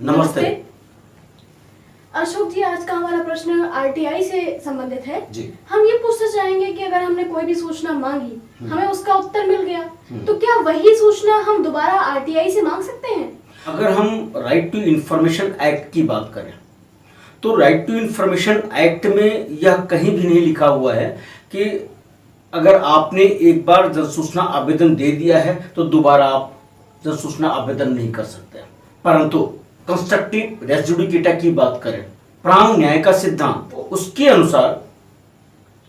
नमस्ते। अशोक जी, आज का हमारा प्रश्न आरटीआई से संबंधित है जी। हम ये पूछना चाहेंगे कि अगर हमने कोई भी सूचना मांगी, हमें उसका उत्तर मिल गया, तो क्या वही सूचना हम दोबारा आरटीआई से मांग सकते हैं? अगर हम राइट टू इंफॉर्मेशन एक्ट की बात करें तो राइट टू इंफॉर्मेशन एक्ट में यह कहीं भी नहीं लिखा हुआ है कि अगर आपने एक बार जन सूचना आवेदन दे दिया है तो दोबारा आप जन सूचना आवेदन नहीं कर सकते। परंतु कंस्ट्रक्टिव रेस जुडिकेटा की बात करें, प्रांग न्याय का सिद्धांत, उसके अनुसार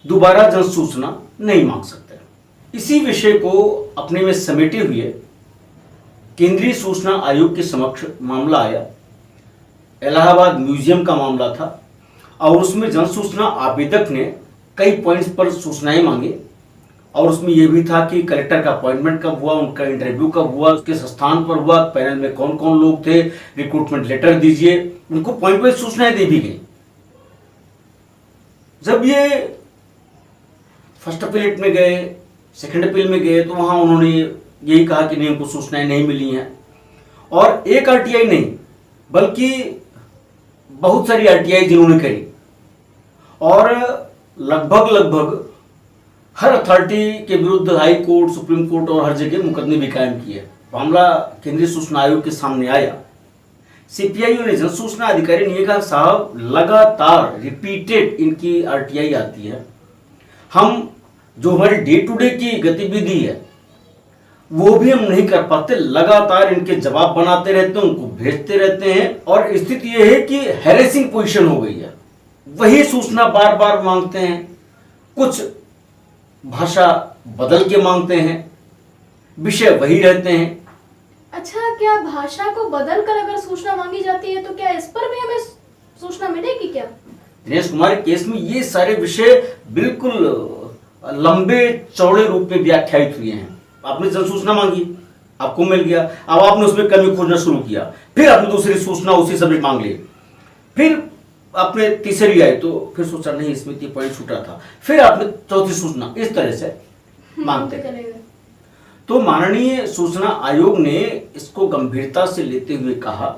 दोबारा जन सूचना नहीं मांग सकते। इसी विषय को अपने में समेटे हुए केंद्रीय सूचना आयोग के समक्ष मामला आया। इलाहाबाद म्यूजियम का मामला था और उसमें जन सूचना आवेदक ने कई पॉइंट्स पर सूचनाएं मांगी और उसमें यह भी था कि कलेक्टर का अपॉइंटमेंट कब हुआ, उनका इंटरव्यू कब हुआ, किस स्थान पर हुआ, पैनल में कौन कौन लोग थे, रिक्रूटमेंट लेटर दीजिए। उनको पॉइंट वाइज सूचनाएं दे भी गई। जब ये फर्स्ट अपील में गए, सेकंड अपील में गए तो वहां उन्होंने यही कहा कि नहीं, उनको सूचनाएं नहीं मिली हैं। और एक आरटीआई नहीं बल्कि बहुत सारी आरटीआई जिन्होंने करी और लगभग हर अथॉरिटी के विरुद्ध हाई कोर्ट, सुप्रीम कोर्ट और हर जगह मुकदमे भी कायम किए। मामला केंद्रीय सूचना आयोग के सामने आया। सीपीआईओ ने, जन सूचना अधिकारी ने कहा, साहब लगातार रिपीटेड इनकी आरटीआई आती है, हम जो हमारी डे टू डे की गतिविधि है वो भी हम नहीं कर पाते, लगातार इनके जवाब बनाते रहते हैं, उनको भेजते रहते हैं और स्थिति यह है कि हैरेसिंग पोजीशन हो गई है। वही सूचना बार बार मांगते हैं, कुछ भाषा बदल के मांगते हैं, विषय वही रहते हैं। अच्छा, क्या भाषा को बदलकर अगर सूचना मांगी जाती है तो क्या इस पर भी हमें सूचना मिलेगी क्या? दिनेश कुमार केस में ये सारे विषय बिल्कुल लंबे चौड़े रूप में व्याख्यायित हुए हैं। आपने जन सूचना मांगी, आपको मिल गया, अब आपने उसमें कमी खोजना शुरू किया, फिर आपने दूसरी सूचना उसी सब्जेक्ट मांग ली, फिर आपने तीसरी आई तो फिर सोचा नहीं इसमें ये पॉइंट छूटा था, फिर आपने चौथी सूचना, इस तरह से मांगते हैं। तो माननीय सूचना आयोग ने इसको गंभीरता से लेते हुए कहा,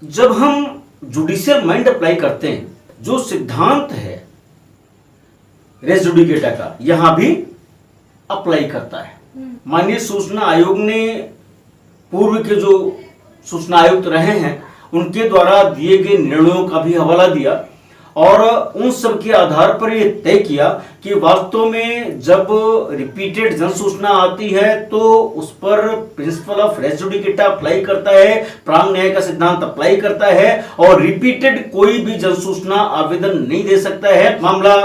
जब हम जुडिशियल माइंड अप्लाई करते हैं, जो सिद्धांत है रेस जुडिकेटा का यहां भी अप्लाई करता है। माननीय सूचना आयोग ने पूर्व के जो सूचना आयुक्त रहे हैं उनके द्वारा दिए गए निर्णयों का भी हवाला दिया और उन सब के आधार पर यह तय किया कि वास्तव में जब रिपीटेड जन सूचना आती है तो उस पर principle of res judicata apply करता है, प्रांग न्याय का सिद्धांत अप्लाई करता है और रिपीटेड कोई भी जन सूचना आवेदन नहीं दे सकता है। मामला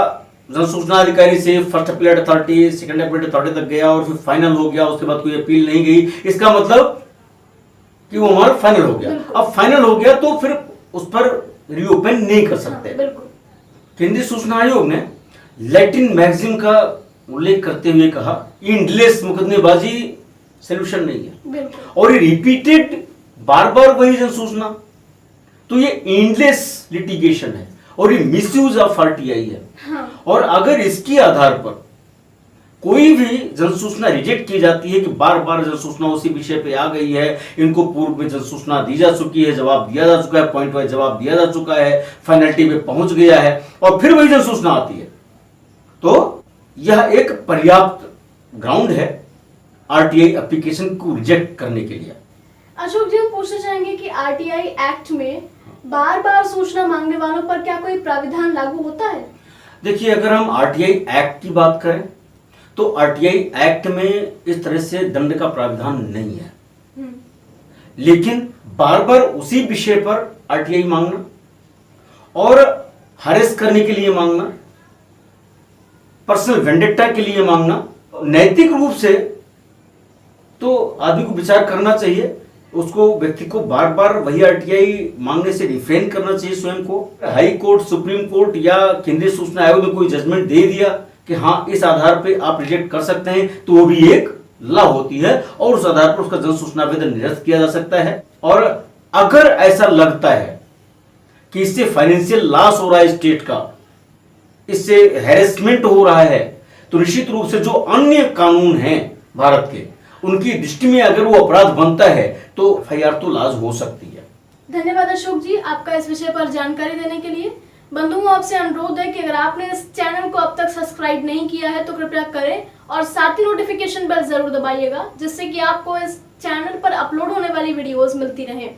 जन सूचना अधिकारी से first appellate authority, second appellate authority तक गया और फिर फाइनल हो गया, उसके बाद कोई अपील नहीं गई। इसका मतलब कि वो हमारा फाइनल हो गया। अब फाइनल हो गया तो फिर उस पर रीओपन नहीं कर सकते। केंद्रीय सूचना आयोग ने लैटिन मैगजीन का उल्लेख करते हुए कहा, एंडलेस मुकदमेबाजी सॉल्यूशन नहीं है और ये रिपीटेड बार बार वही जन सूचना, तो ये एंडलेस लिटिगेशन है और ये मिसयूज ऑफ आरटीआई है। और अगर इसके आधार पर कोई भी जन सूचना रिजेक्ट की जाती है कि बार बार जन सूचना उसी विषय पे आ गई है, इनको पूर्व में जन सूचना दी जा चुकी है, जवाब दिया जा चुका है, पॉइंट वाइज जवाब दिया जा चुका है, फाइनलिटी पे पहुंच गया है और फिर वही जन सूचना आती है, तो यह एक पर्याप्त ग्राउंड है आरटीआई एप्लीकेशन को रिजेक्ट करने के लिए। अशोक जी, हम पूछना चाहेंगे कि आरटीआई एक्ट में बार बार सूचना मांगने वालों पर क्या कोई प्राविधान लागू होता है? देखिए, अगर हम आरटीआई एक्ट की बात करें तो आरटीआई एक्ट में इस तरह से दंड का प्राविधान नहीं है, लेकिन बार बार उसी विषय पर आरटीआई मांगना और हरेस करने के लिए मांगना, पर्सनल वेंडेटा के लिए मांगना, नैतिक रूप से तो आदमी को विचार करना चाहिए, उसको व्यक्ति को बार बार वही आरटीआई मांगने से रिफ्रेन करना चाहिए स्वयं को। हाई कोर्ट, सुप्रीम कोर्ट या केंद्रीय सूचना आयोग ने कोई जजमेंट दे दिया कि हाँ इस आधार पे आप रिजेक्ट कर सकते हैं, तो वो भी एक लॉ होती है और उस आधार पर उसका जन सूचना आवेदन निरस्त किया जा सकता है। और अगर ऐसा लगता है कि इससे फाइनेंशियल लॉस हो रहा है स्टेट का, इससे हैरेसमेंट हो रहा है, तो निश्चित रूप से जो अन्य कानून हैं भारत के, उनकी दृष्टि में अगर वो अपराध बनता है तो एफआईआर तो लाज हो सकती है। धन्यवाद अशोक जी आपका इस विषय पर जानकारी देने के लिए। बंधुओं, आपसे अनुरोध है कि अगर आपने इस चैनल को अब तक सब्सक्राइब नहीं किया है तो कृपया करें और साथ ही नोटिफिकेशन बेल जरूर दबाइएगा, जिससे कि आपको इस चैनल पर अपलोड होने वाली वीडियोस मिलती रहें।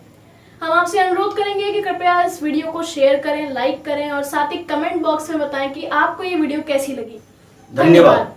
हम आपसे अनुरोध करेंगे कि कृपया इस वीडियो को शेयर करें, लाइक करें और साथ ही कमेंट बॉक्स में बताएं कि आपको ये वीडियो कैसी लगी। धन्यवाद।